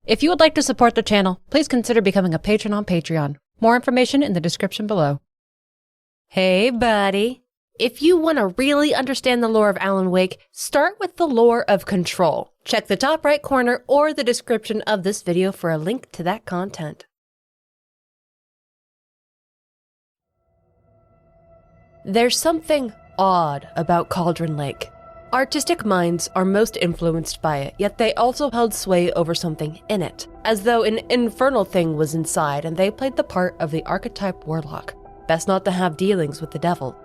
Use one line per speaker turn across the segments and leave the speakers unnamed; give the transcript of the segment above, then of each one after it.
If you would like to support the channel, please consider becoming a patron on Patreon. More information in the description below. Hey buddy! If you want to really understand the lore of Alan Wake, start with the lore of Control. Check the top right corner or the description of this video for a link to that content. There's something odd about Cauldron Lake. Artistic minds are most influenced by it, yet they also held sway over something in it, as though an infernal thing was inside and they played the part of the archetype warlock. Best not to have dealings with the devil.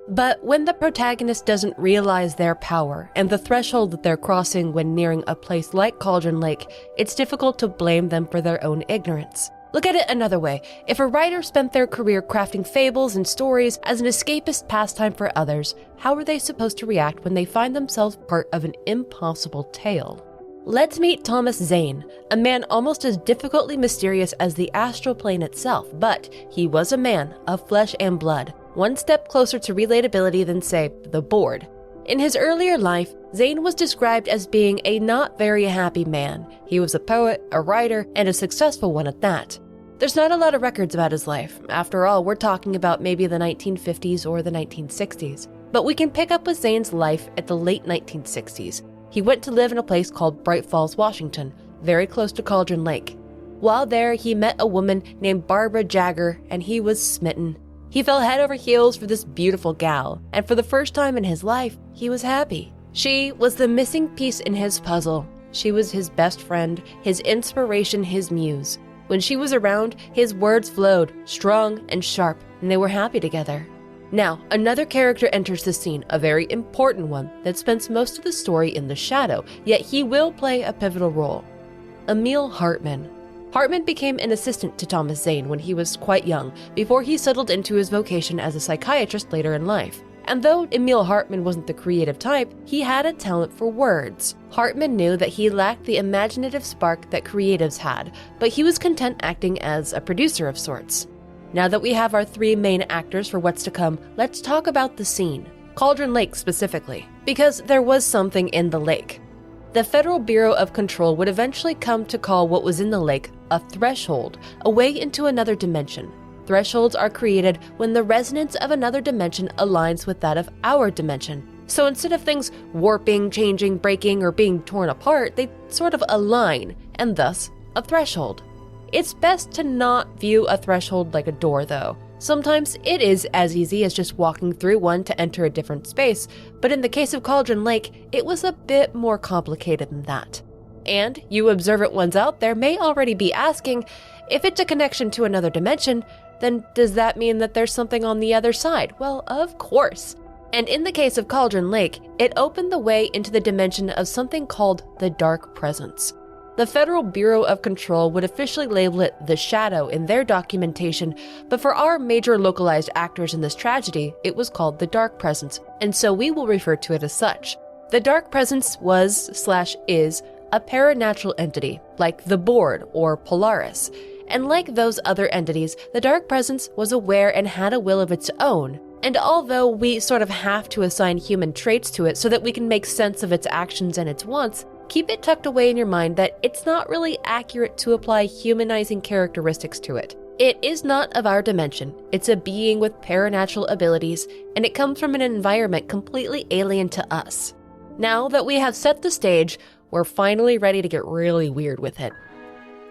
But when the protagonist doesn't realize their power and the threshold that they're crossing when nearing a place like Cauldron Lake, it's difficult to blame them for their own ignorance. Look at it another way. If a writer spent their career crafting fables and stories as an escapist pastime for others, how are they supposed to react when they find themselves part of an impossible tale? Let's meet Thomas Zane, a man almost as difficultly mysterious as the astral plane itself, but he was a man of flesh and blood, one step closer to relatability than, say, the board. In his earlier life, Zane was described as being a not very happy man. He was a poet, a writer, and a successful one at that. There's not a lot of records about his life. After all, we're talking about maybe the 1950s or the 1960s. But we can pick up with Zane's life at the late 1960s. He went to live in a place called Bright Falls, Washington, very close to Cauldron Lake. While there, he met a woman named Barbara Jagger, and he was smitten. He fell head over heels for this beautiful gal, and for the first time in his life, he was happy. She was the missing piece in his puzzle. She was his best friend, his inspiration, his muse. When she was around, his words flowed, strong and sharp, and they were happy together. Now, another character enters the scene, a very important one that spends most of the story in the shadow, yet he will play a pivotal role. Emil Hartman. Hartman became an assistant to Thomas Zane when he was quite young, before he settled into his vocation as a psychiatrist later in life. And though Emil Hartman wasn't the creative type, he had a talent for words. Hartman knew that he lacked the imaginative spark that creatives had, but he was content acting as a producer of sorts. Now that we have our three main actors for what's to come, let's talk about the scene. Cauldron Lake specifically, because there was something in the lake. The Federal Bureau of Control would eventually come to call what was in the lake a threshold, a way into another dimension. Thresholds are created when the resonance of another dimension aligns with that of our dimension. So instead of things warping, changing, breaking, or being torn apart, they sort of align, and thus a threshold. It's best to not view a threshold like a door, though. Sometimes it is as easy as just walking through one to enter a different space, but in the case of Cauldron Lake, it was a bit more complicated than that. And you observant ones out there may already be asking, if it's a connection to another dimension, then does that mean that there's something on the other side? Well, of course. And in the case of Cauldron Lake, it opened the way into the dimension of something called the Dark Presence. The Federal Bureau of Control would officially label it the Shadow in their documentation, but for our major localized actors in this tragedy, it was called the Dark Presence, and so we will refer to it as such. The Dark Presence was/is a paranatural entity, like the Board or Polaris. And like those other entities, the Dark Presence was aware and had a will of its own. And although we sort of have to assign human traits to it so that we can make sense of its actions and its wants, keep it tucked away in your mind that it's not really accurate to apply humanizing characteristics to it. It is not of our dimension. It's a being with paranatural abilities, and it comes from an environment completely alien to us. Now that we have set the stage, we're finally ready to get really weird with it.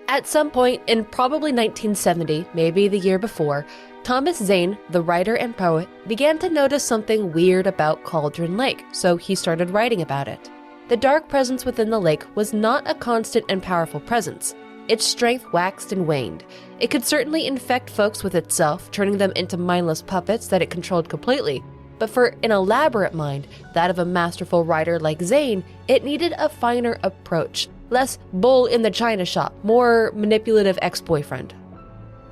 At some point in probably 1970, maybe the year before, Thomas Zane, the writer and poet, began to notice something weird about Cauldron Lake, so he started writing about it. The dark presence within the lake was not a constant and powerful presence. Its strength waxed and waned. It could certainly infect folks with itself, turning them into mindless puppets that it controlled completely. But for an elaborate mind, that of a masterful writer like Zane, it needed a finer approach. Less bull in the china shop, more manipulative ex-boyfriend.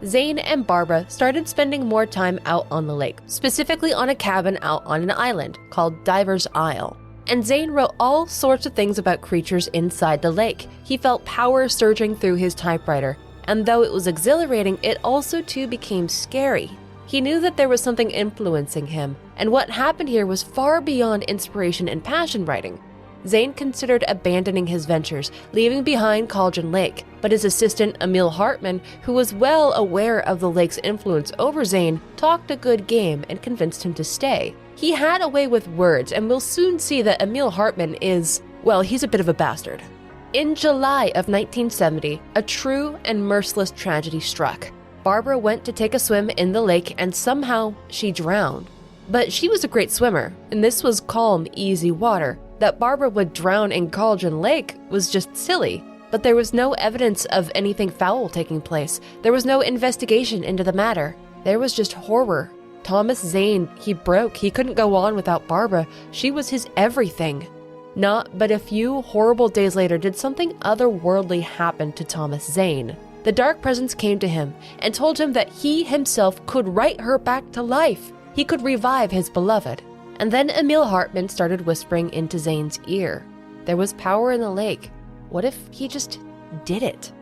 Zane and Barbara started spending more time out on the lake, specifically on a cabin out on an island called Diver's Isle. And Zane wrote all sorts of things about creatures inside the lake. He felt power surging through his typewriter, and though it was exhilarating, it also too became scary. He knew that there was something influencing him, and what happened here was far beyond inspiration and passion writing. Zane considered abandoning his ventures, leaving behind Cauldron Lake, but his assistant Emil Hartman, who was well aware of the lake's influence over Zane, talked a good game and convinced him to stay. He had a way with words, and we'll soon see that Emil Hartman is, well, he's a bit of a bastard. In July of 1970, a true and merciless tragedy struck. Barbara went to take a swim in the lake and somehow she drowned. But she was a great swimmer, and this was calm, easy water. That Barbara would drown in Cauldron Lake was just silly. But there was no evidence of anything foul taking place. There was no investigation into the matter. There was just horror. Thomas Zane, he broke. He couldn't go on without Barbara. She was his everything. Not but a few horrible days later did something otherworldly happen to Thomas Zane. The dark presence came to him and told him that he himself could write her back to life. He could revive his beloved. And then Emil Hartman started whispering into Zane's ear. There was power in the lake. What if he just did it?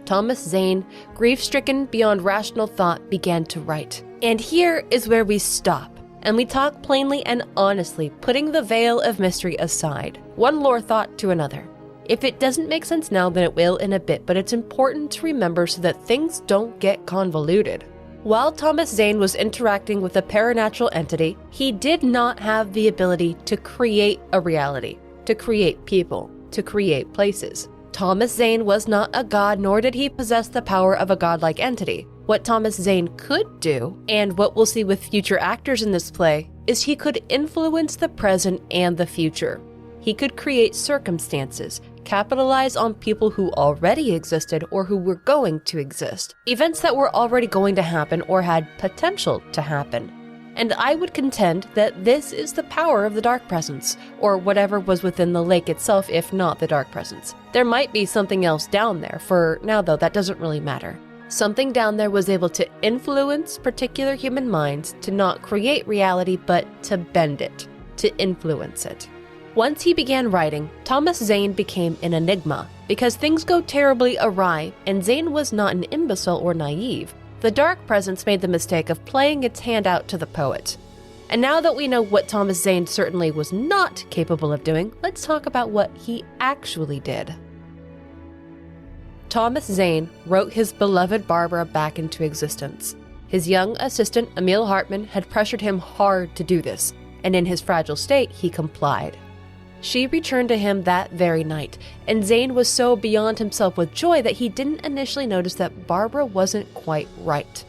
Thomas Zane, grief-stricken beyond rational thought, began to write. And here is where we stop, and we talk plainly and honestly, putting the veil of mystery aside, one lore thought to another. If it doesn't make sense now, then it will in a bit, but it's important to remember so that things don't get convoluted. While Thomas Zane was interacting with a paranatural entity, he did not have the ability to create a reality, to create people, to create places. Thomas Zane was not a god, nor did he possess the power of a godlike entity. What Thomas Zane could do, and what we'll see with future actors in this play, is he could influence the present and the future. He could create circumstances, capitalize on people who already existed or who were going to exist, events that were already going to happen or had potential to happen. And I would contend that this is the power of the dark presence, or whatever was within the lake itself, if not the dark presence. There might be something else down there. For now, though, that doesn't really matter. Something down there was able to influence particular human minds to not create reality, but to bend it, to influence it. Once he began writing, Thomas Zane became an enigma, because things go terribly awry, and Zane was not an imbecile or naive. The dark presence made the mistake of playing its hand out to the poet. And now that we know what Thomas Zane certainly was not capable of doing, let's talk about what he actually did. Thomas Zane wrote his beloved Barbara back into existence. His young assistant, Emil Hartman, had pressured him hard to do this, and in his fragile state, he complied. She returned to him that very night, and Zane was so beyond himself with joy that he didn't initially notice that Barbara wasn't quite right.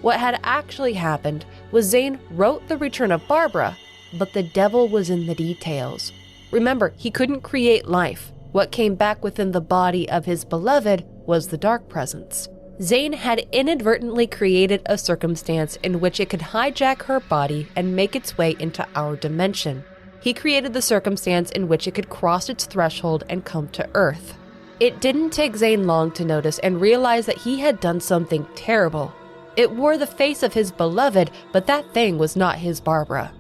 What had actually happened was Zane wrote the return of Barbara, but the devil was in the details. Remember, he couldn't create life. What came back within the body of his beloved was the dark presence. Zane had inadvertently created a circumstance in which it could hijack her body and make its way into our dimension. He created the circumstance in which it could cross its threshold and come to Earth. It didn't take Zane long to notice and realize that he had done something terrible. It wore the face of his beloved, but that thing was not his Barbara.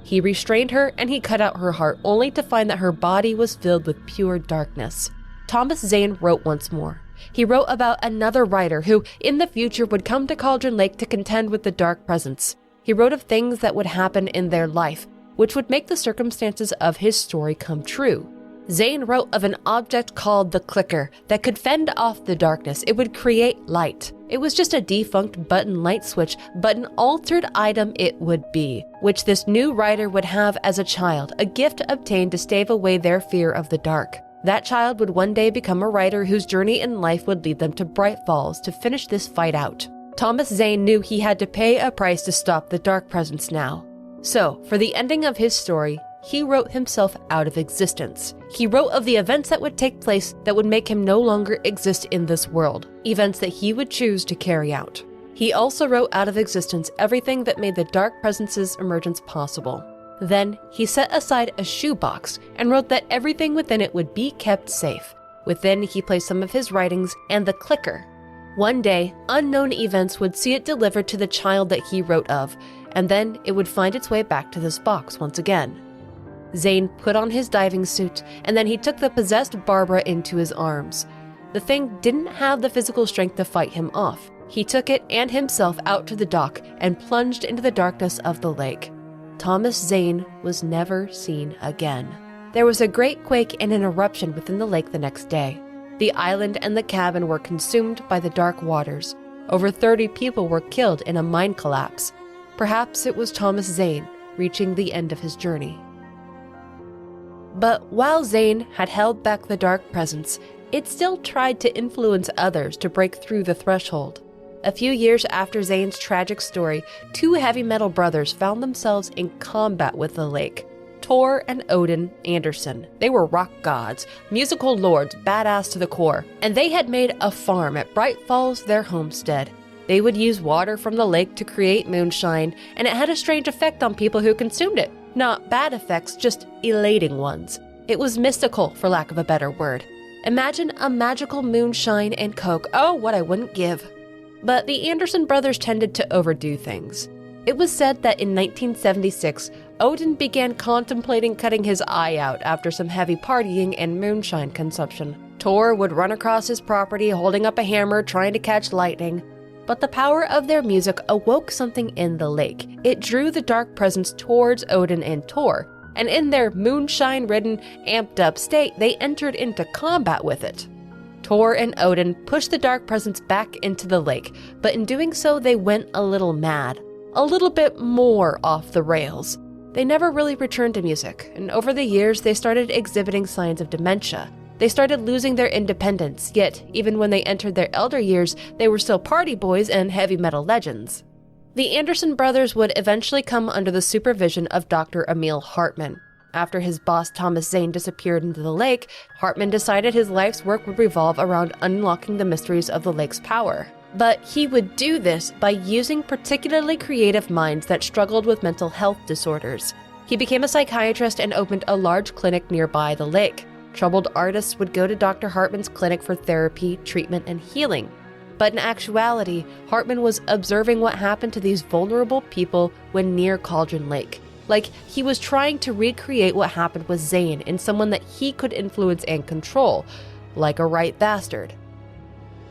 He restrained her and he cut out her heart, only to find that her body was filled with pure darkness. Thomas Zane wrote once more. He wrote about another writer who, in the future, would come to Cauldron Lake to contend with the dark presence. He wrote of things that would happen in their life, which would make the circumstances of his story come true. Zane wrote of an object called the clicker that could fend off the darkness. It would create light. It was just a defunct button light switch, but an altered item it would be, which this new writer would have as a child, a gift obtained to stave away their fear of the dark. That child would one day become a writer whose journey in life would lead them to Bright Falls to finish this fight out. Thomas Zane knew he had to pay a price to stop the dark presence now. So, for the ending of his story, he wrote himself out of existence. He wrote of the events that would take place that would make him no longer exist in this world, events that he would choose to carry out. He also wrote out of existence everything that made the dark presence's emergence possible. Then, he set aside a shoebox and wrote that everything within it would be kept safe. Within, he placed some of his writings and the clicker. One day, unknown events would see it delivered to the child that he wrote of, and then it would find its way back to this box once again. Zane put on his diving suit, and then he took the possessed Barbara into his arms. The thing didn't have the physical strength to fight him off. He took it and himself out to the dock and plunged into the darkness of the lake. Thomas Zane was never seen again. There was a great quake and an eruption within the lake the next day. The island and the cabin were consumed by the dark waters. Over 30 people were killed in a mine collapse. Perhaps it was Thomas Zane reaching the end of his journey. But while Zane had held back the dark presence, it still tried to influence others to break through the threshold. A few years after Zane's tragic story, 2 heavy metal brothers found themselves in combat with the lake. Tor and Odin Anderson. They were rock gods, musical lords, badass to the core, and they had made a farm at Bright Falls their homestead. They would use water from the lake to create moonshine, and it had a strange effect on people who consumed it. Not bad effects, just elating ones. It was mystical, for lack of a better word. Imagine a magical moonshine and coke. Oh, what I wouldn't give. But the Anderson brothers tended to overdo things. It was said that in 1976, Odin began contemplating cutting his eye out after some heavy partying and moonshine consumption. Tor would run across his property holding up a hammer trying to catch lightning. But the power of their music awoke something in the lake. It drew the dark presence towards Odin and Tor, and in their moonshine-ridden, amped-up state, they entered into combat with it. Tor and Odin pushed the dark presence back into the lake, but in doing so, they went a little mad. A little bit more off the rails. They never really returned to music, and over the years, they started exhibiting signs of dementia. They started losing their independence, yet even when they entered their elder years, they were still party boys and heavy metal legends. The Anderson brothers would eventually come under the supervision of Dr. Emil Hartman. After his boss Thomas Zane disappeared into the lake, Hartman decided his life's work would revolve around unlocking the mysteries of the lake's power. But he would do this by using particularly creative minds that struggled with mental health disorders. He became a psychiatrist and opened a large clinic nearby the lake. Troubled artists would go to Dr. Hartman's clinic for therapy, treatment, and healing. But in actuality, Hartman was observing what happened to these vulnerable people when near Cauldron Lake. Like, he was trying to recreate what happened with Zane in someone that he could influence and control, like a right bastard.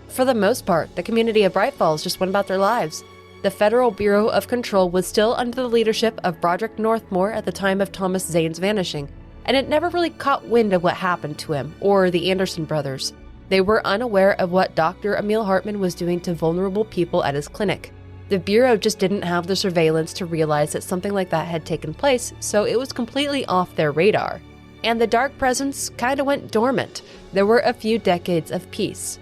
For the most part, the community of Bright Falls just went about their lives. The Federal Bureau of Control was still under the leadership of Broderick Northmore at the time of Thomas Zane's vanishing, and it never really caught wind of what happened to him, or the Anderson brothers. They were unaware of what Dr. Emil Hartman was doing to vulnerable people at his clinic. The Bureau just didn't have the surveillance to realize that something like that had taken place, so it was completely off their radar. And the dark presence kinda went dormant. There were a few decades of peace.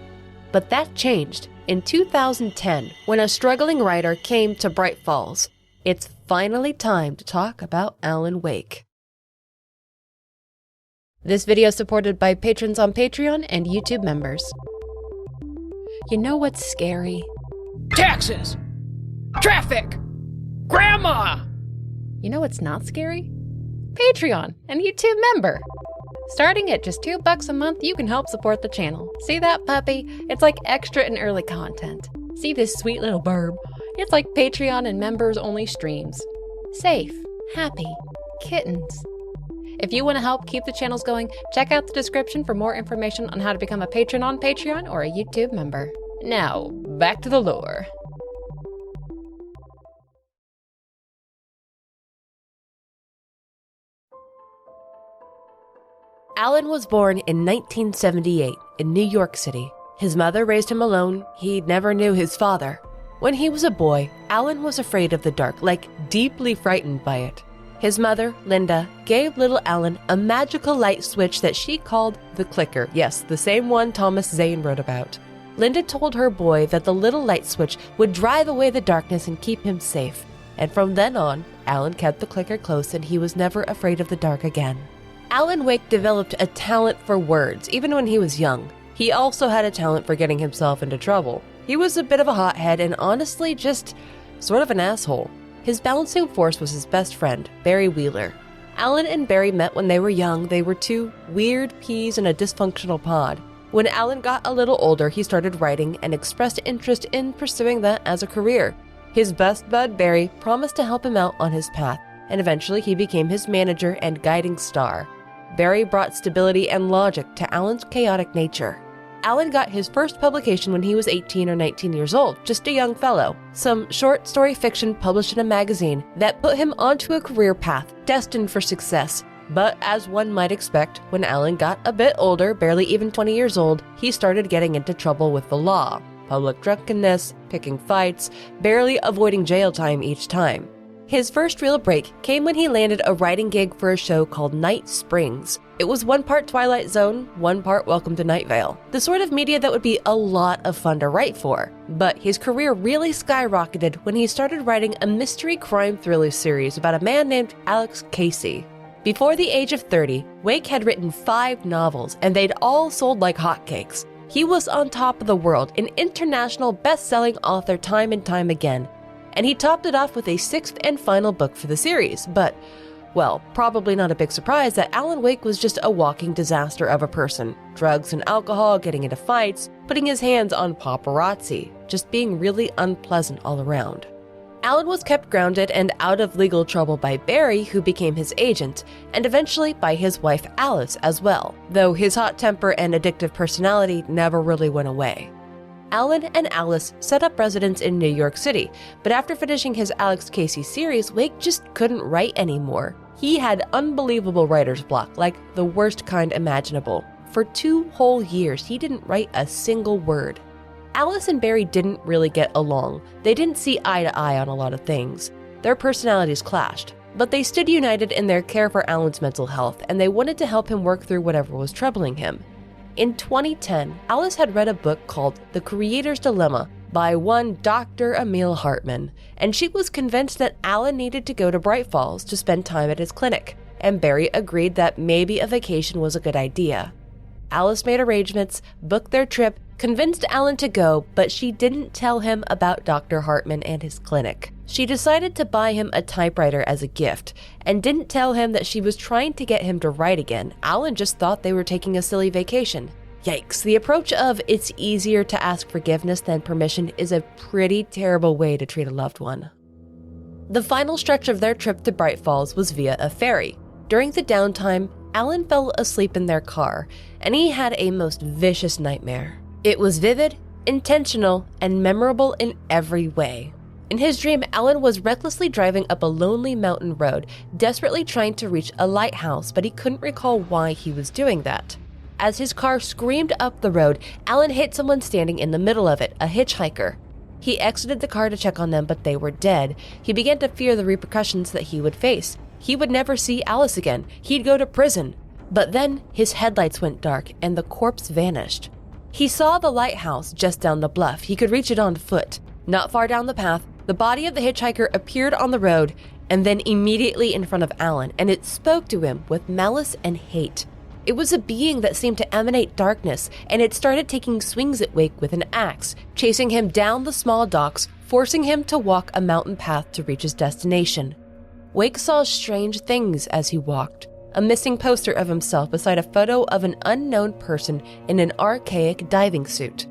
But that changed in 2010 when a struggling writer came to Bright Falls. It's finally time to talk about Alan Wake. This video is supported by patrons on Patreon and YouTube members. You know what's scary?
Taxes! Traffic! Grandma!
You know what's not scary? Patreon and YouTube member. Starting at just $2 a month, you can help support the channel. See that puppy? It's like extra and early content. See this sweet little burb? It's like Patreon and members only streams. Safe, happy, kittens. If you want to help keep the channels going, check out the description for more information on how to become a patron on Patreon or a YouTube member. Now, back to the lore.
Alan was born in 1978 in New York City. His mother raised him alone. He never knew his father. When he was a boy, Alan was afraid of the dark, like deeply frightened by it. His mother, Linda, gave little Alan a magical light switch that she called the clicker. Yes, the same one Thomas Zane wrote about. Linda told her boy that the little light switch would drive away the darkness and keep him safe. And from then on, Alan kept the clicker close and he was never afraid of the dark again. Alan Wake developed a talent for words, even when he was young. He also had a talent for getting himself into trouble. He was a bit of a hothead and honestly just sort of an asshole. His balancing force was his best friend, Barry Wheeler. Alan and Barry met when they were young. They were two weird peas in a dysfunctional pod. When Alan got a little older, he started writing and expressed interest in pursuing that as a career. His best bud, Barry, promised to help him out on his path, and eventually he became his manager and guiding star. Barry brought stability and logic to Alan's chaotic nature. Alan got his first publication when he was 18 or 19 years old, just a young fellow. Some short story fiction published in a magazine that put him onto a career path destined for success. But as one might expect, when Alan got a bit older, barely even 20 years old, he started getting into trouble with the law. Public drunkenness, picking fights, barely avoiding jail time each time. His first real break came when he landed a writing gig for a show called Night Springs. It was one part Twilight Zone, one part Welcome to Night Vale. The sort of media that would be a lot of fun to write for. But his career really skyrocketed when he started writing a mystery crime thriller series about a man named Alex Casey. Before the age of 30, Wake had written 5 novels, and they'd all sold like hotcakes. He was on top of the world, an international best-selling author time and time again. And he topped it off with a 6th and final book for the series, but, well, probably not a big surprise that Alan Wake was just a walking disaster of a person. Drugs and alcohol, getting into fights, putting his hands on paparazzi, just being really unpleasant all around. Alan was kept grounded and out of legal trouble by Barry, who became his agent, and eventually by his wife Alice as well, though his hot temper and addictive personality never really went away. Alan and Alice set up residence in New York City, but after finishing his Alex Casey series, Wake just couldn't write anymore. He had unbelievable writer's block, like the worst kind imaginable. For 2 whole years, he didn't write a single word. Alice and Barry didn't really get along. They didn't see eye to eye on a lot of things. Their personalities clashed, but they stood united in their care for Alan's mental health, and they wanted to help him work through whatever was troubling him. In 2010, Alice had read a book called The Creator's Dilemma by one Dr. Emil Hartman, and she was convinced that Alan needed to go to Bright Falls to spend time at his clinic, and Barry agreed that maybe a vacation was a good idea. Alice made arrangements, booked their trip, convinced Alan to go, but she didn't tell him about Dr. Hartman and his clinic. She decided to buy him a typewriter as a gift, and didn't tell him that she was trying to get him to write again. Alan just thought they were taking a silly vacation. Yikes, the approach of it's easier to ask forgiveness than permission is a pretty terrible way to treat a loved one. The final stretch of their trip to Bright Falls was via a ferry. During the downtime, Alan fell asleep in their car, and he had a most vicious nightmare. It was vivid, intentional, and memorable in every way. In his dream, Alan was recklessly driving up a lonely mountain road, desperately trying to reach a lighthouse, but he couldn't recall why he was doing that. As his car screamed up the road, Alan hit someone standing in the middle of it, a hitchhiker. He exited the car to check on them, but they were dead. He began to fear the repercussions that he would face. He would never see Alice again. He'd go to prison. But then his headlights went dark and the corpse vanished. He saw the lighthouse just down the bluff. He could reach it on foot. Not far down the path, the body of the hitchhiker appeared on the road and then immediately in front of Alan, and it spoke to him with malice and hate. It was a being that seemed to emanate darkness, and it started taking swings at Wake with an axe, chasing him down the small docks, forcing him to walk a mountain path to reach his destination. Wake saw strange things as he walked. A missing poster of himself beside a photo of an unknown person in an archaic diving suit.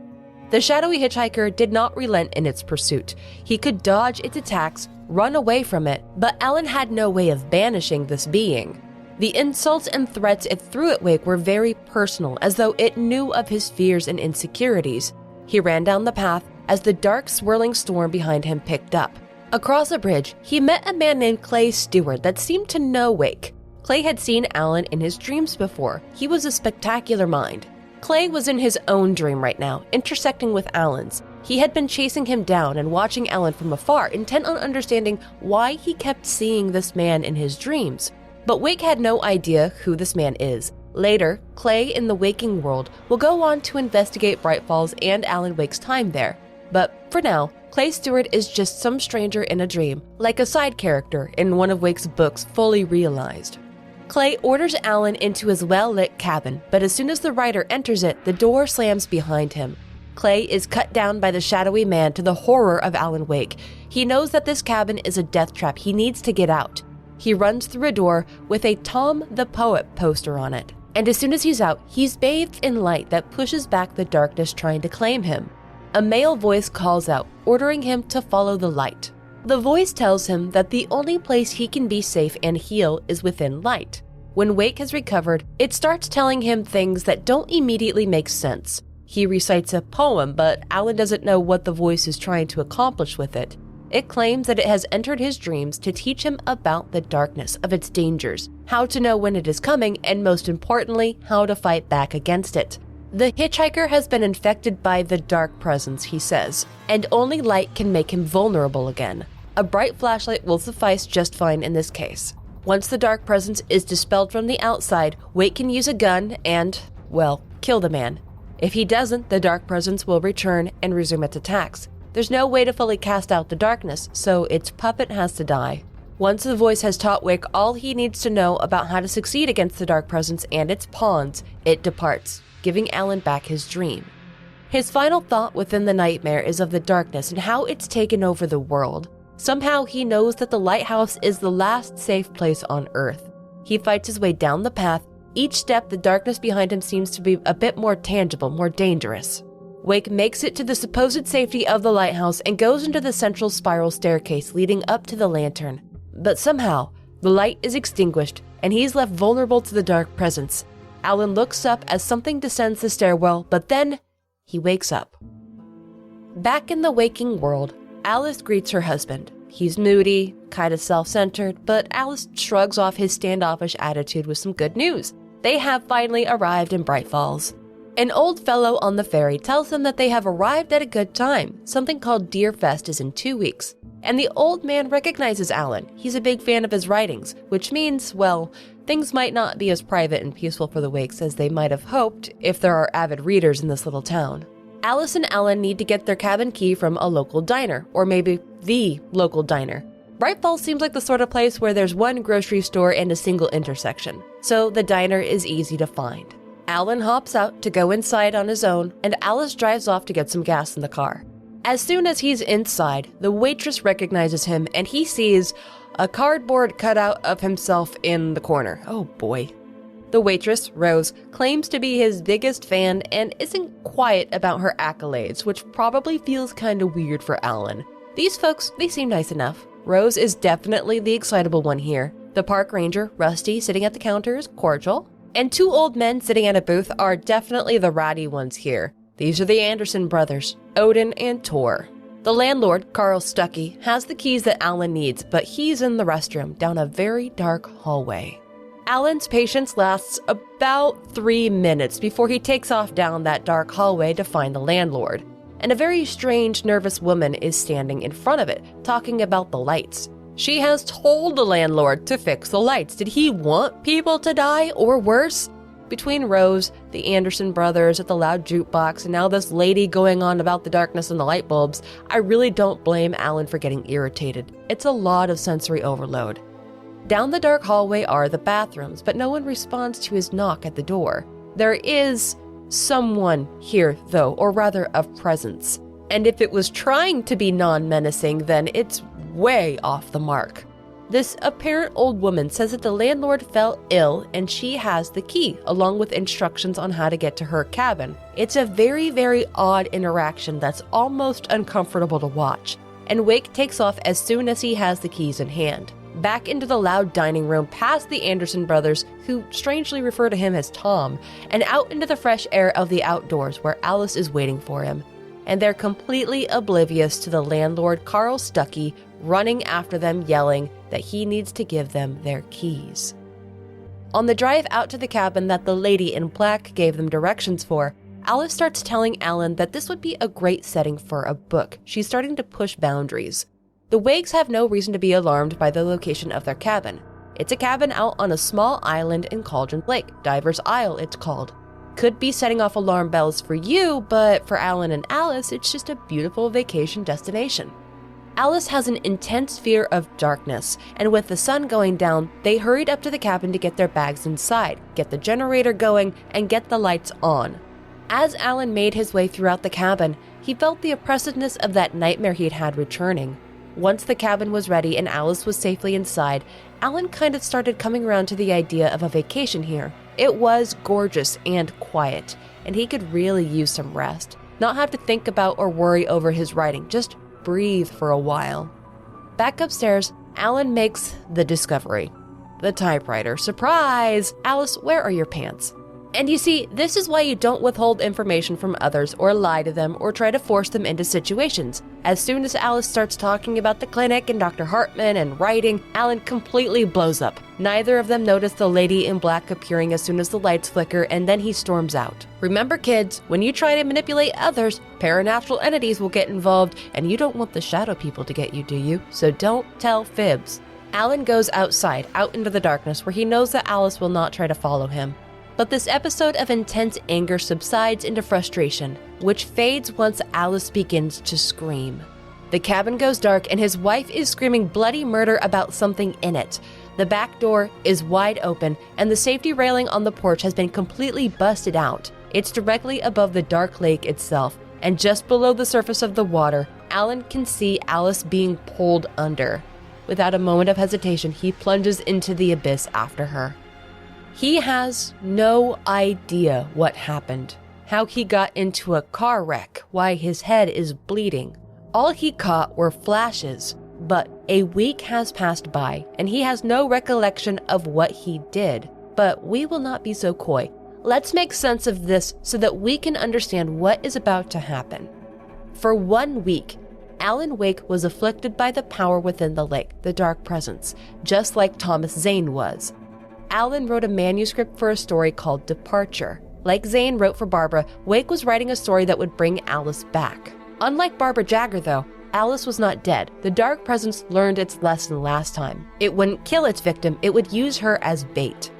The shadowy hitchhiker did not relent in its pursuit. He could dodge its attacks, run away from it, but Alan had no way of banishing this being. The insults and threats it threw at Wake were very personal, as though it knew of his fears and insecurities. He ran down the path as the dark, swirling storm behind him picked up. Across a bridge, he met a man named Clay Stewart that seemed to know Wake. Clay had seen Alan in his dreams before. He was a spectacular mind. Clay was in his own dream right now, intersecting with Alan's. He had been chasing him down and watching Alan from afar, intent on understanding why he kept seeing this man in his dreams. But Wake had no idea who this man is. Later, Clay in the waking world will go on to investigate Bright Falls and Alan Wake's time there. But for now, Clay Stewart is just some stranger in a dream, like a side character in one of Wake's books fully realized. Clay orders Alan into his well-lit cabin, but as soon as the writer enters it, the door slams behind him. Clay is cut down by the shadowy man to the horror of Alan Wake. He knows that this cabin is a death trap. He needs to get out. He runs through a door with a Tom the Poet poster on it. And as soon as he's out, he's bathed in light that pushes back the darkness trying to claim him. A male voice calls out, ordering him to follow the light. The voice tells him that the only place he can be safe and heal is within light. When Wake has recovered, it starts telling him things that don't immediately make sense. He recites a poem, but Alan doesn't know what the voice is trying to accomplish with it. It claims that it has entered his dreams to teach him about the darkness of its dangers, how to know when it is coming, and most importantly, how to fight back against it. The hitchhiker has been infected by the dark presence, he says, and only light can make him vulnerable again. A bright flashlight will suffice just fine in this case. Once the dark presence is dispelled from the outside, Wake can use a gun and, well, kill the man. If he doesn't, the dark presence will return and resume its attacks. There's no way to fully cast out the darkness, so its puppet has to die. Once the voice has taught Wake all he needs to know about how to succeed against the dark presence and its pawns, it departs, giving Alan back his dream. His final thought within the nightmare is of the darkness and how it's taken over the world. Somehow he knows that the lighthouse is the last safe place on Earth. He fights his way down the path. Each step, the darkness behind him seems to be a bit more tangible, more dangerous. Wake makes it to the supposed safety of the lighthouse and goes into the central spiral staircase leading up to the lantern. But somehow, the light is extinguished and he's left vulnerable to the dark presence. Alan looks up as something descends the stairwell, but then he wakes up. Back in the waking world, Alice greets her husband. He's moody, kind of self-centered, but Alice shrugs off his standoffish attitude with some good news. They have finally arrived in Bright Falls. An old fellow on the ferry tells them that they have arrived at a good time. Something called Deerfest is in 2 weeks. And the old man recognizes Alan. He's a big fan of his writings, which means, well, things might not be as private and peaceful for the Wakes as they might have hoped if there are avid readers in this little town. Alice and Alan need to get their cabin key from a local diner, or maybe the local diner. Bright Falls seems like the sort of place where there's one grocery store and a single intersection, so the diner is easy to find. Alan hops out to go inside on his own, and Alice drives off to get some gas in the car. As soon as he's inside, the waitress recognizes him and he sees a cardboard cutout of himself in the corner. Oh boy. The waitress, Rose, claims to be his biggest fan and isn't quiet about her accolades, which probably feels kinda weird for Alan. These folks, they seem nice enough. Rose is definitely the excitable one here. The park ranger, Rusty, sitting at the counter is cordial. And 2 old men sitting at a booth are definitely the ratty ones here. These are the Anderson brothers, Odin and Tor. The landlord, Carl Stuckey, has the keys that Alan needs, but he's in the restroom down a very dark hallway. Alan's patience lasts about 3 minutes before he takes off down that dark hallway to find the landlord. And a very strange, nervous woman is standing in front of it, talking about the lights. She has told the landlord to fix the lights. Did he want people to die, or worse? Between Rose, the Anderson brothers at the loud jukebox, and now this lady going on about the darkness and the light bulbs, I really don't blame Alan for getting irritated. It's a lot of sensory overload. Down the dark hallway are the bathrooms, but no one responds to his knock at the door. There is someone here, though, or rather a presence. And if it was trying to be non-menacing, then it's way off the mark. This apparent old woman says that the landlord fell ill and she has the key, along with instructions on how to get to her cabin. It's a very, very odd interaction that's almost uncomfortable to watch, and Wake takes off as soon as he has the keys in hand. Back into the loud dining room, past the Anderson brothers, who strangely refer to him as Tom, and out into the fresh air of the outdoors where Alice is waiting for him. And they're completely oblivious to the landlord, Carl Stuckey, running after them, yelling that he needs to give them their keys. On the drive out to the cabin that the lady in black gave them directions for, Alice starts telling Alan that this would be a great setting for a book. She's starting to push boundaries. The Wakes have no reason to be alarmed by the location of their cabin. It's a cabin out on a small island in Cauldron Lake, Diver's Isle it's called. Could be setting off alarm bells for you, but for Alan and Alice, it's just a beautiful vacation destination. Alice has an intense fear of darkness, and with the sun going down, they hurried up to the cabin to get their bags inside, get the generator going, and get the lights on. As Alan made his way throughout the cabin, he felt the oppressiveness of that nightmare he'd had returning. Once the cabin was ready and Alice was safely inside, Alan kind of started coming around to the idea of a vacation here. It was gorgeous and quiet, and he could really use some rest. Not have to think about or worry over his writing, just breathe for a while. Back upstairs, Alan makes the discovery. The typewriter. Surprise! Alice, where are your pants? And you see, this is why you don't withhold information from others or lie to them or try to force them into situations. As soon as Alice starts talking about the clinic and Dr. Hartman and writing, Alan completely blows up. Neither of them notice the lady in black appearing as soon as the lights flicker, and then he storms out. Remember, kids, when you try to manipulate others, paranatural entities will get involved, and you don't want the shadow people to get you, do you? So don't tell fibs. Alan goes outside, out into the darkness, where he knows that Alice will not try to follow him. But this episode of intense anger subsides into frustration, which fades once Alice begins to scream. The cabin goes dark and his wife is screaming bloody murder about something in it. The back door is wide open and the safety railing on the porch has been completely busted out. It's directly above the dark lake itself, and just below the surface of the water, Alan can see Alice being pulled under. Without a moment of hesitation, he plunges into the abyss after her. He has no idea what happened, how he got into a car wreck, why his head is bleeding. All he caught were flashes, but a week has passed by and he has no recollection of what he did. But we will not be so coy. Let's make sense of this so that we can understand what is about to happen. For 1 week, Alan Wake was afflicted by the power within the lake, the dark presence, just like Thomas Zane was. Alan wrote a manuscript for a story called Departure. Like Zane wrote for Barbara, Wake was writing a story that would bring Alice back. Unlike Barbara Jagger, though, Alice was not dead. The dark presence learned its lesson last time. It wouldn't kill its victim, it would use her as bait.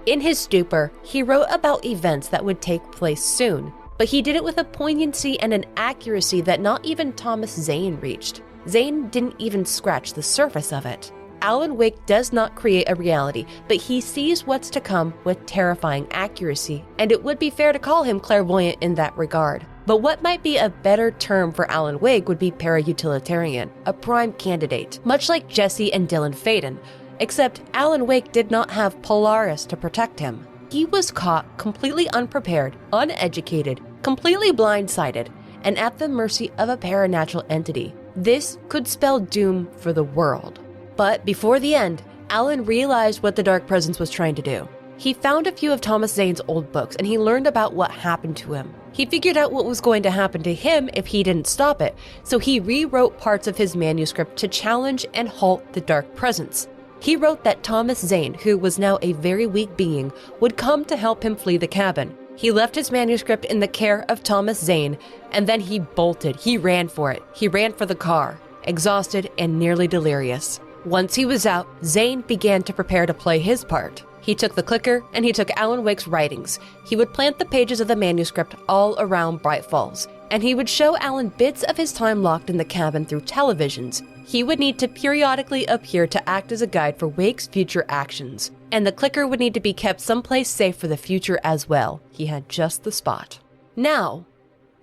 In his stupor, he wrote about events that would take place soon, but he did it with a poignancy and an accuracy that not even Thomas Zane reached. Zane didn't even scratch the surface of it. Alan Wake does not create a reality, but he sees what's to come with terrifying accuracy, and it would be fair to call him clairvoyant in that regard. But what might be a better term for Alan Wake would be para-utilitarian, a prime candidate, much like Jesse and Dylan Faden, except Alan Wake did not have Polaris to protect him. He was caught completely unprepared, uneducated, completely blindsided, and at the mercy of a paranatural entity. This could spell doom for the world. But before the end, Alan realized what the dark presence was trying to do. He found a few of Thomas Zane's old books and he learned about what happened to him. He figured out what was going to happen to him if he didn't stop it, so he rewrote parts of his manuscript to challenge and halt the dark presence. He wrote that Thomas Zane, who was now a very weak being, would come to help him flee the cabin. He left his manuscript in the care of Thomas Zane, and then he bolted. He ran for it. He ran for the car, exhausted and nearly delirious. Once he was out, Zane began to prepare to play his part. He took the clicker and he took Alan Wake's writings. He would plant the pages of the manuscript all around Bright Falls, and he would show Alan bits of his time locked in the cabin through televisions. He would need to periodically appear to act as a guide for Wake's future actions, and the clicker would need to be kept someplace safe for the future as well. He had just the spot. Now,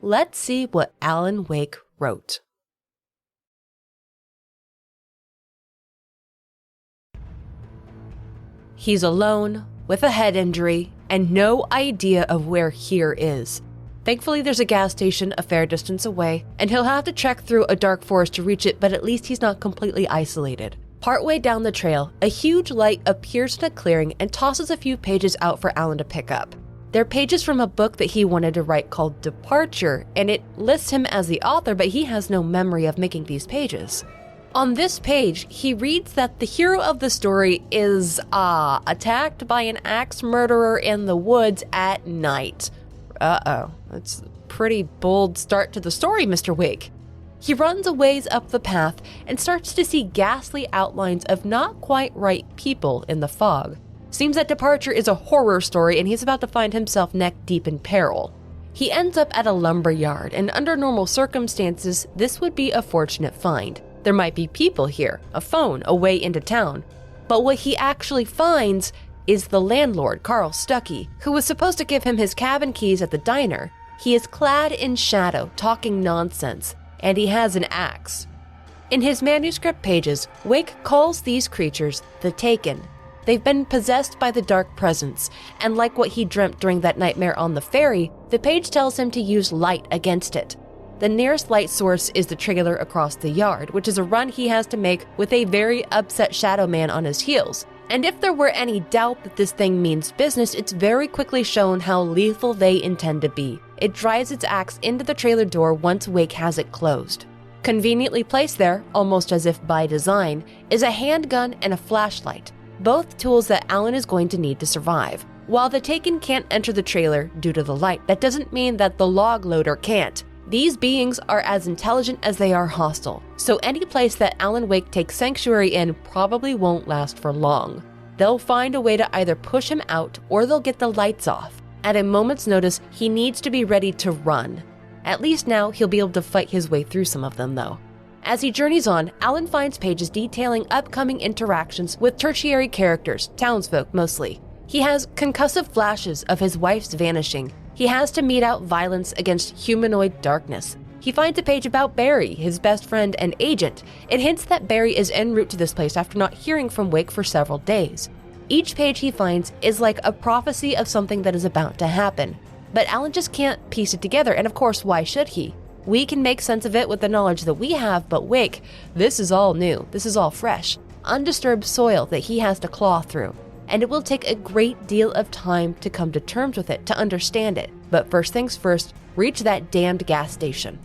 let's see what Alan Wake wrote. He's alone, with a head injury, and no idea of where here is. Thankfully, there's a gas station a fair distance away, and he'll have to trek through a dark forest to reach it, but at least he's not completely isolated. Partway down the trail, a huge light appears in a clearing and tosses a few pages out for Alan to pick up. They're pages from a book that he wanted to write called Departure, and it lists him as the author, but he has no memory of making these pages. On this page, he reads that the hero of the story is, attacked by an axe murderer in the woods at night. Uh-oh, that's a pretty bold start to the story, Mr. Wake. He runs a ways up the path and starts to see ghastly outlines of not quite right people in the fog. Seems that Departure is a horror story and he's about to find himself neck deep in peril. He ends up at a lumber yard, and under normal circumstances, this would be a fortunate find. There might be people here, a phone, a way into town. But what he actually finds is the landlord, Carl Stuckey, who was supposed to give him his cabin keys at the diner. He is clad in shadow, talking nonsense, and he has an axe. In his manuscript pages, Wake calls these creatures the Taken. They've been possessed by the dark presence, and like what he dreamt during that nightmare on the ferry, the page tells him to use light against it. The nearest light source is the trailer across the yard, which is a run he has to make with a very upset Shadow Man on his heels. And if there were any doubt that this thing means business, it's very quickly shown how lethal they intend to be. It drives its axe into the trailer door once Wake has it closed. Conveniently placed there, almost as if by design, is a handgun and a flashlight, both tools that Alan is going to need to survive. While the Taken can't enter the trailer due to the light, that doesn't mean that the log loader can't. These beings are as intelligent as they are hostile, so any place that Alan Wake takes sanctuary in probably won't last for long. They'll find a way to either push him out or they'll get the lights off. At a moment's notice, he needs to be ready to run. At least now he'll be able to fight his way through some of them, though. As he journeys on, Alan finds pages detailing upcoming interactions with tertiary characters, townsfolk mostly. He has concussive flashes of his wife's vanishing. He has to mete out violence against humanoid darkness. He finds a page about Barry, his best friend and agent. It hints that Barry is en route to this place after not hearing from Wake for several days. Each page he finds is like a prophecy of something that is about to happen. But Alan just can't piece it together, and of course, why should he? We can make sense of it with the knowledge that we have, but Wake, this is all new. This is all fresh, undisturbed soil that he has to claw through. And it will take a great deal of time to come to terms with it, to understand it. But first things first, reach that damned gas station.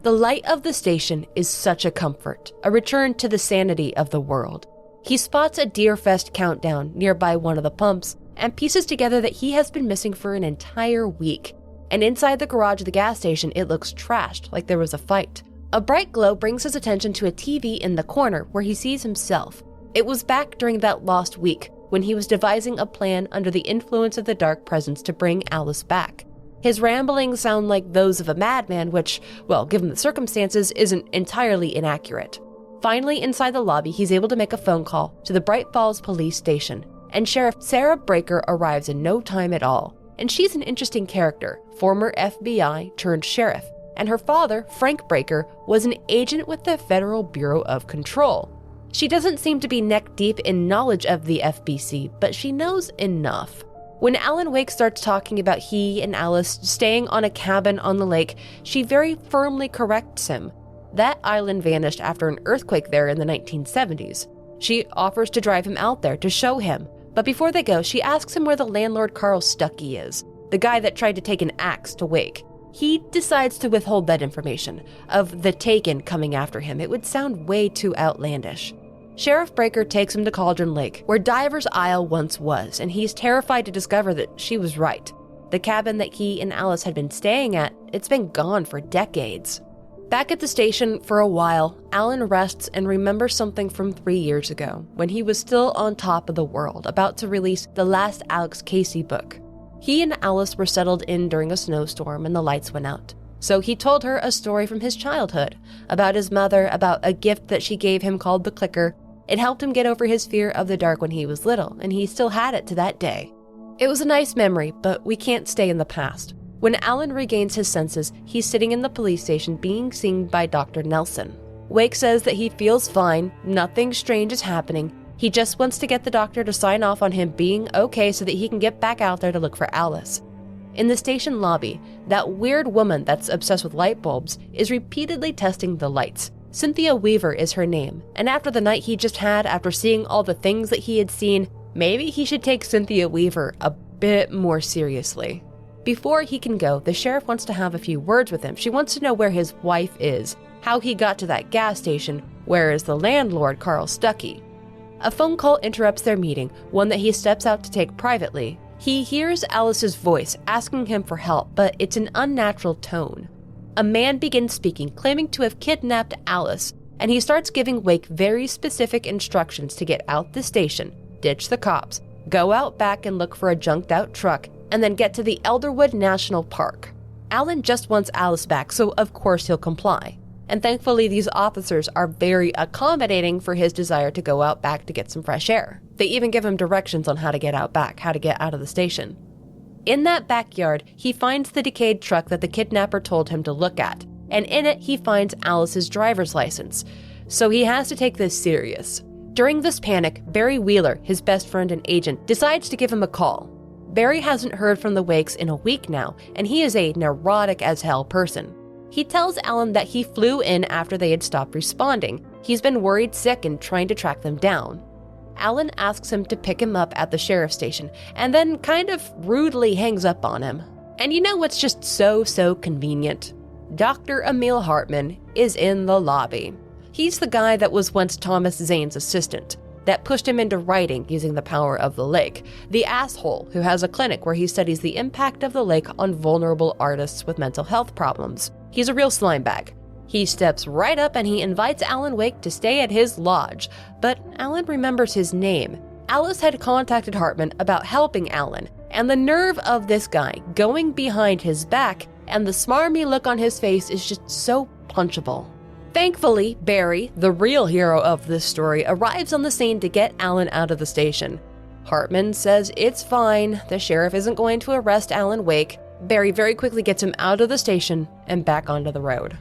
The light of the station is such a comfort, a return to the sanity of the world. He spots a Deerfest countdown nearby one of the pumps and pieces together that he has been missing for an entire week. And inside the garage of the gas station, it looks trashed, like there was a fight. A bright glow brings his attention to a TV in the corner where he sees himself. It was back during that lost week when he was devising a plan under the influence of the dark presence to bring Alice back. His ramblings sound like those of a madman, which, well, given the circumstances, isn't entirely inaccurate. Finally, inside the lobby, he's able to make a phone call to the Bright Falls police station, and Sheriff Sarah Breaker arrives in no time at all. And she's an interesting character, former FBI turned sheriff, and her father, Frank Breaker, was an agent with the Federal Bureau of Control. She doesn't seem to be neck-deep in knowledge of the FBC, but she knows enough. When Alan Wake starts talking about he and Alice staying on a cabin on the lake, she very firmly corrects him. That island vanished after an earthquake there in the 1970s. She offers to drive him out there to show him, but before they go, she asks him where the landlord Carl Stuckey is, the guy that tried to take an axe to Wake. He decides to withhold that information, of the Taken coming after him. It would sound way too outlandish. Sheriff Breaker takes him to Cauldron Lake, where Diver's Isle once was, and he's terrified to discover that she was right. The cabin that he and Alice had been staying at, it's been gone for decades. Back at the station for a while, Alan rests and remembers something from 3 years ago, when he was still on top of the world, about to release the last Alex Casey book. He and Alice were settled in during a snowstorm and the lights went out. So he told her a story from his childhood, about his mother, about a gift that she gave him called the clicker. It helped him get over his fear of the dark when he was little, and he still had it to that day. It was a nice memory, but we can't stay in the past. When Alan regains his senses, he's sitting in the police station being seen by Dr. Nelson. Wake says that he feels fine, nothing strange is happening. He just wants to get the doctor to sign off on him being okay so that he can get back out there to look for Alice. In the station lobby, that weird woman that's obsessed with light bulbs is repeatedly testing the lights. Cynthia Weaver is her name, and after the night he just had, after seeing all the things that he had seen, maybe he should take Cynthia Weaver a bit more seriously. Before he can go, the sheriff wants to have a few words with him. She wants to know where his wife is, how he got to that gas station, where is the landlord, Carl Stuckey. A phone call interrupts their meeting, one that he steps out to take privately. He hears Alice's voice asking him for help, but it's an unnatural tone. A man begins speaking, claiming to have kidnapped Alice, and he starts giving Wake very specific instructions to get out the station, ditch the cops, go out back and look for a junked-out truck, and then get to the Elderwood National Park. Alan just wants Alice back, so of course he'll comply. And thankfully, these officers are very accommodating for his desire to go out back to get some fresh air. They even give him directions on how to get out back, how to get out of the station. In that backyard, he finds the decayed truck that the kidnapper told him to look at, and in it he finds Alice's driver's license. So he has to take this serious. During this panic, Barry Wheeler, his best friend and agent, decides to give him a call. Barry hasn't heard from the Wakes in a week now, and he is a neurotic as hell person. He tells Alan that he flew in after they had stopped responding. He's been worried sick and trying to track them down. Alan asks him to pick him up at the sheriff's station and then kind of rudely hangs up on him. And you know what's just so convenient? Dr. Emil Hartman is in the lobby. He's the guy that was once Thomas Zane's assistant, that pushed him into writing using the power of the lake, the asshole who has a clinic where he studies the impact of the lake on vulnerable artists with mental health problems. He's a real slime bag. He steps right up and he invites Alan Wake to stay at his lodge, but Alan remembers his name. Alice had contacted Hartman about helping Alan, and the nerve of this guy going behind his back and the smarmy look on his face is just so punchable. Thankfully, Barry, the real hero of this story, arrives on the scene to get Alan out of the station. Hartman says it's fine, the sheriff isn't going to arrest Alan Wake. Barry very quickly gets him out of the station and back onto the road.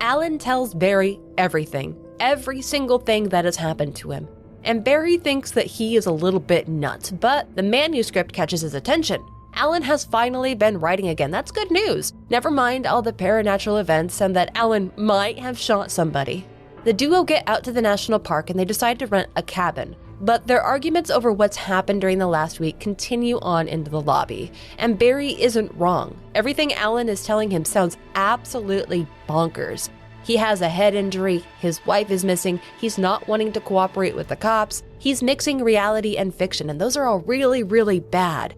Alan tells Barry everything, every single thing that has happened to him. And Barry thinks that he is a little bit nuts, but the manuscript catches his attention. Alan has finally been writing again. That's good news. Never mind all the paranatural events and that Alan might have shot somebody. The duo get out to the national park and they decide to rent a cabin. But their arguments over what's happened during the last week continue on into the lobby. And Barry isn't wrong. Everything Alan is telling him sounds absolutely bonkers. He has a head injury, his wife is missing, he's not wanting to cooperate with the cops, he's mixing reality and fiction, and those are all really bad.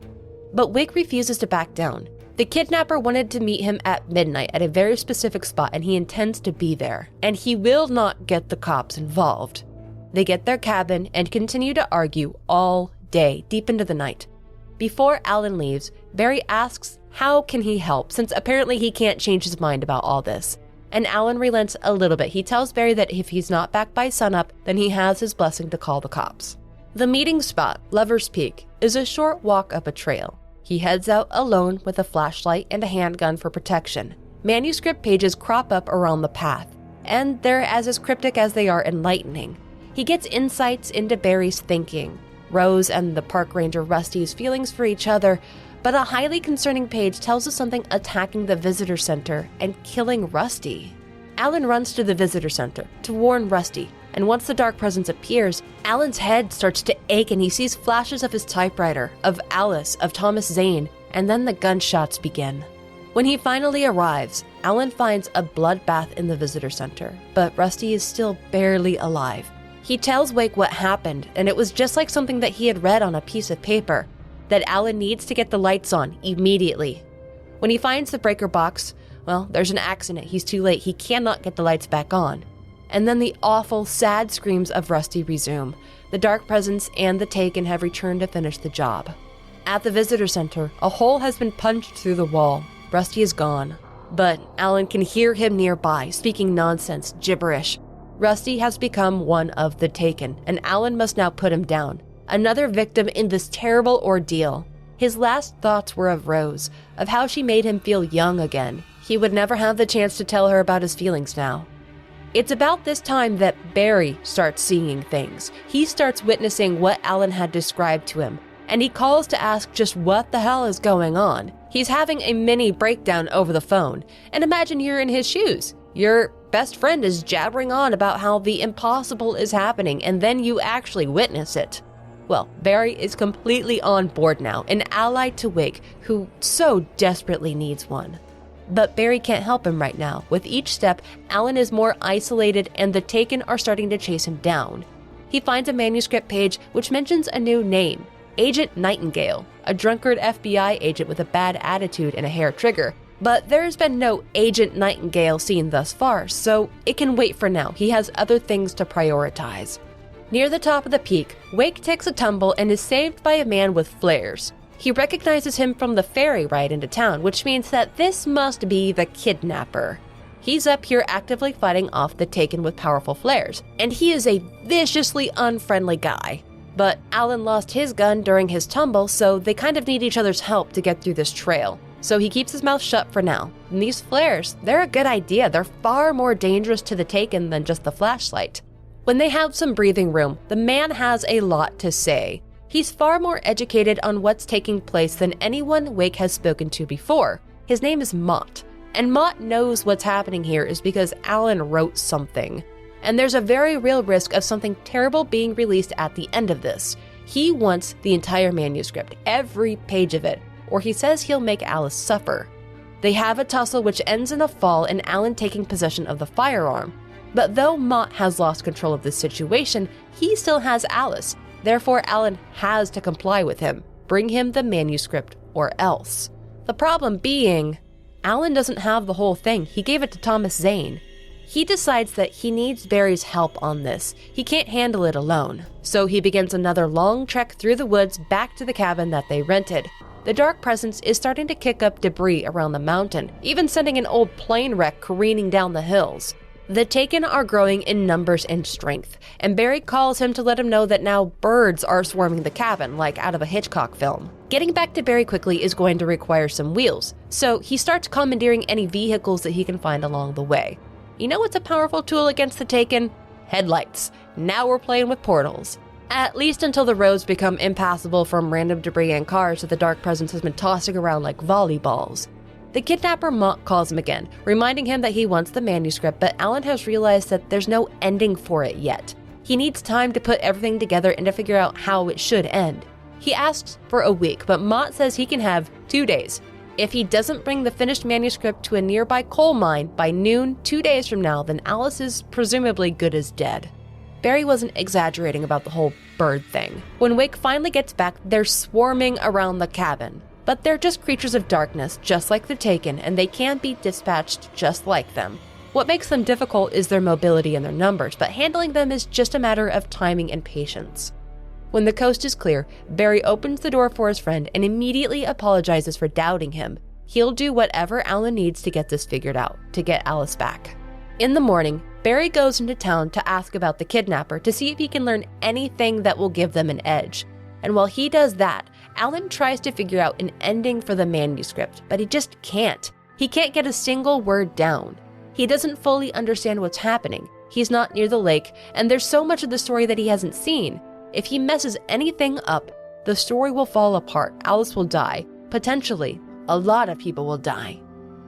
But Wake refuses to back down. The kidnapper wanted to meet him at midnight at a very specific spot, and he intends to be there. And he will not get the cops involved. They get their cabin and continue to argue all day, deep into the night. Before Alan leaves, Barry asks how can he help, since apparently he can't change his mind about all this. And Alan relents a little bit. He tells Barry that if he's not back by sunup, then he has his blessing to call the cops. The meeting spot, Lover's Peak, is a short walk up a trail. He heads out alone with a flashlight and a handgun for protection. Manuscript pages crop up around the path, and they're as cryptic as they are enlightening. He gets insights into Barry's thinking, Rose and the park ranger Rusty's feelings for each other, but a highly concerning page tells us something attacking the visitor center and killing Rusty. Alan runs to the visitor center to warn Rusty, and once the dark presence appears, Alan's head starts to ache and he sees flashes of his typewriter, of Alice, of Thomas Zane, and then the gunshots begin. When he finally arrives, Alan finds a bloodbath in the visitor center, but Rusty is still barely alive. He tells Wake what happened, and it was just like something that he had read on a piece of paper, that Alan needs to get the lights on immediately. When he finds the breaker box, well, there's an accident. He's too late. He cannot get the lights back on. And then the awful, sad screams of Rusty resume. The dark presence and the Taken have returned to finish the job. At the visitor center, a hole has been punched through the wall. Rusty is gone. But Alan can hear him nearby, speaking nonsense, gibberish. Rusty has become one of the Taken, and Alan must now put him down. Another victim in this terrible ordeal. His last thoughts were of Rose, of how she made him feel young again. He would never have the chance to tell her about his feelings now. It's about this time that Barry starts seeing things. He starts witnessing what Alan had described to him, and he calls to ask just what the hell is going on. He's having a mini breakdown over the phone, and imagine you're in his shoes. Your best friend is jabbering on about how the impossible is happening, and then you actually witness it. Well, Barry is completely on board now, an ally to Wake, who so desperately needs one. But Barry can't help him right now. With each step, Alan is more isolated and the Taken are starting to chase him down. He finds a manuscript page which mentions a new name, Agent Nightingale, a drunkard FBI agent with a bad attitude and a hair trigger. But there's been no Agent Nightingale seen thus far, so it can wait for now. He has other things to prioritize. Near the top of the peak, Wake takes a tumble and is saved by a man with flares. He recognizes him from the ferry ride into town, which means that this must be the kidnapper. He's up here actively fighting off the Taken with powerful flares, and he is a viciously unfriendly guy. But Alan lost his gun during his tumble, so they kind of need each other's help to get through this trail. So he keeps his mouth shut for now. And these flares, they're a good idea. They're far more dangerous to the Taken than just the flashlight. When they have some breathing room, the man has a lot to say. He's far more educated on what's taking place than anyone Wake has spoken to before. His name is Mott, and Mott knows what's happening here is because Alan wrote something. and there's a very real risk of something terrible being released at the end of this. He wants the entire manuscript, every page of it, or he says he'll make Alice suffer. They have a tussle which ends in a fall and Alan taking possession of the firearm. But though Mott has lost control of this situation, he still has Alice. Therefore, Alan has to comply with him, bring him the manuscript or else. The problem being, Alan doesn't have the whole thing. He gave it to Thomas Zane. He decides that he needs Barry's help on this. He can't handle it alone. So he begins another long trek through the woods back to the cabin that they rented. The dark presence is starting to kick up debris around the mountain, even sending an old plane wreck careening down the hills. The Taken are growing in numbers and strength, and Barry calls him to let him know that now birds are swarming the cabin, like out of a Hitchcock film. Getting back to Barry quickly is going to require some wheels, so he starts commandeering any vehicles that he can find along the way. You know what's a powerful tool against the Taken? Headlights. Now we're playing with portals. At least until the roads become impassable from random debris and cars that the dark presence has been tossing around like volleyballs. The kidnapper Mott calls him again, reminding him that he wants the manuscript, but Alan has realized that there's no ending for it yet. He needs time to put everything together and to figure out how it should end. He asks for a week, but Mott says he can have 2 days. If he doesn't bring the finished manuscript to a nearby coal mine by noon 2 days from now, then Alice is presumably good as dead. Barry wasn't exaggerating about the whole bird thing. When Wake finally gets back, they're swarming around the cabin. But they're just creatures of darkness, just like the Taken, and they can be dispatched just like them. What makes them difficult is their mobility and their numbers, but handling them is just a matter of timing and patience. When the coast is clear, Barry opens the door for his friend and immediately apologizes for doubting him. He'll do whatever Alan needs to get this figured out, to get Alice back. In the morning, Barry goes into town to ask about the kidnapper to see if he can learn anything that will give them an edge. And while he does that, Alan tries to figure out an ending for the manuscript, but he just can't. He can't get a single word down. He doesn't fully understand what's happening. He's not near the lake, and there's so much of the story that he hasn't seen. If he messes anything up, the story will fall apart. Alice will die. Potentially, a lot of people will die.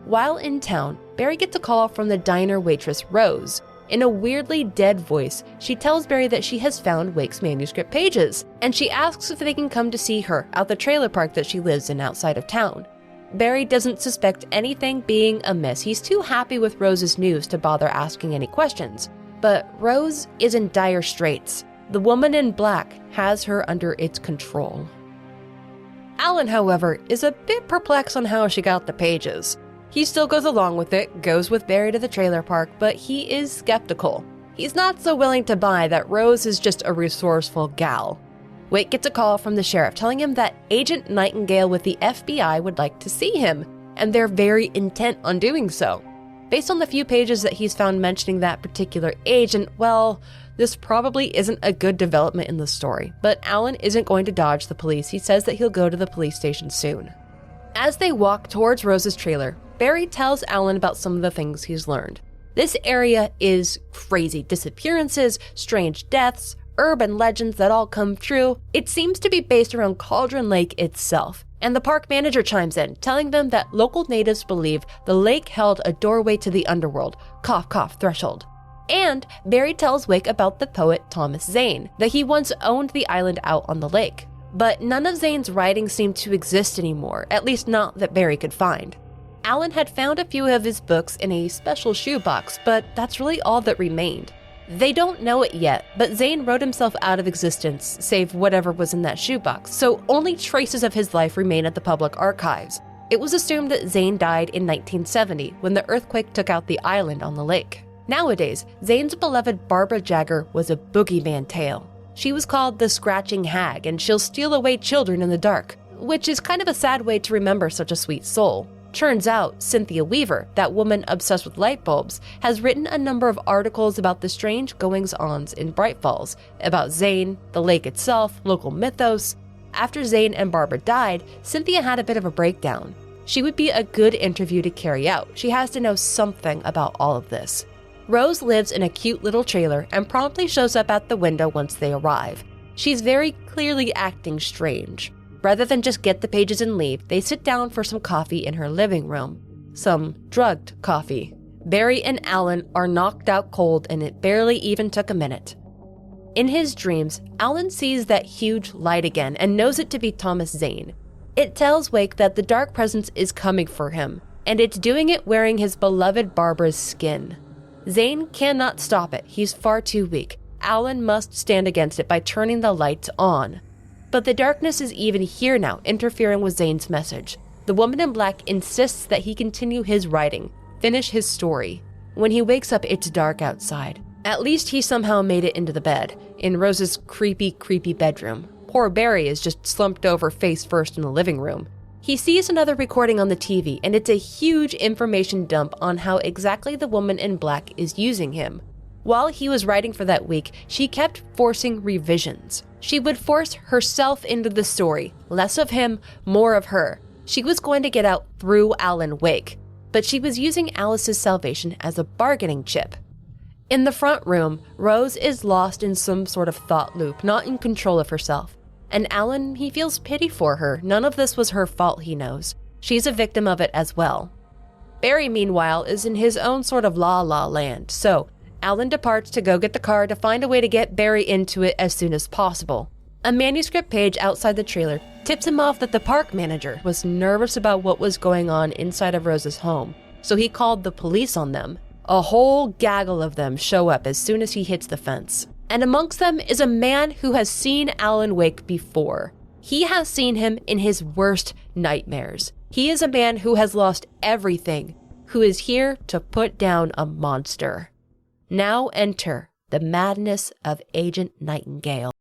While in town, Barry gets a call from the diner waitress, Rose. In a weirdly dead voice, she tells Barry that she has found Wake's manuscript pages, and she asks if they can come to see her at the trailer park that she lives in outside of town. Barry doesn't suspect anything being amiss. He's too happy with Rose's news to bother asking any questions. But Rose is in dire straits. The woman in black has her under its control. Alan, however, is a bit perplexed on how she got the pages. He still goes along with it, goes with Barry to the trailer park, but he is skeptical. He's not so willing to buy that Rose is just a resourceful gal. Wake gets a call from the sheriff telling him that Agent Nightingale with the FBI would like to see him, and they're very intent on doing so. Based on the few pages that he's found mentioning that particular agent, well, this probably isn't a good development in the story, but Alan isn't going to dodge the police. He says that he'll go to the police station soon. As they walk towards Rose's trailer, Barry tells Alan about some of the things he's learned. This area is crazy. Disappearances, strange deaths, urban legends that all come true. It seems to be based around Cauldron Lake itself. And the park manager chimes in, telling them that local natives believe the lake held a doorway to the underworld, cough cough threshold. And Barry tells Wake about the poet Thomas Zane, that he once owned the island out on the lake. But none of Zane's writings seem to exist anymore, at least not that Barry could find. Alan had found a few of his books in a special shoebox, but that's really all that remained. They don't know it yet, but Zane wrote himself out of existence, save whatever was in that shoebox, so only traces of his life remain at the public archives. It was assumed that Zane died in 1970, when the earthquake took out the island on the lake. Nowadays, Zane's beloved Barbara Jagger was a boogeyman tale. She was called the Scratching Hag, and she'll steal away children in the dark, which is kind of a sad way to remember such a sweet soul. Turns out, Cynthia Weaver, that woman obsessed with light bulbs, has written a number of articles about the strange goings-ons in Bright Falls, about Zane, the lake itself, local mythos. After Zane and Barbara died, Cynthia had a bit of a breakdown. She would be a good interview to carry out. She has to know something about all of this. Rose lives in a cute little trailer and promptly shows up at the window once they arrive. She's very clearly acting strange. Rather than just get the pages and leave, they sit down for some coffee in her living room. Some drugged coffee. Barry and Alan are knocked out cold, and it barely even took a minute. In his dreams, Alan sees that huge light again and knows it to be Thomas Zane. It tells Wake that the dark presence is coming for him, and it's doing it wearing his beloved Barbara's skin. Zane cannot stop it. He's far too weak. Alan must stand against it by turning the lights on. But the darkness is even here now, interfering with Zane's message. The woman in black insists that he continue his writing, finish his story. When he wakes up, it's dark outside. At least he somehow made it into the bed, in Rose's creepy bedroom. Poor Barry is just slumped over face first in the living room. He sees another recording on the TV, and it's a huge information dump on how exactly the woman in black is using him. While he was writing for that week, she kept forcing revisions. She would force herself into the story, less of him, more of her. She was going to get out through Alan Wake, but she was using Alice's salvation as a bargaining chip. In the front room, Rose is lost in some sort of thought loop, not in control of herself. And Alan, he feels pity for her. None of this was her fault, he knows. She's a victim of it as well. Barry, meanwhile, is in his own sort of la-la land, so Alan departs to go get the car to find a way to get Barry into it as soon as possible. A manuscript page outside the trailer tips him off that the park manager was nervous about what was going on inside of Rose's home, so he called the police on them. A whole gaggle of them show up as soon as he hits the fence. And amongst them is a man who has seen Alan Wake before. He has seen him in his worst nightmares. He is a man who has lost everything, who is here to put down a monster. Now enter the madness of Agent Nightingale.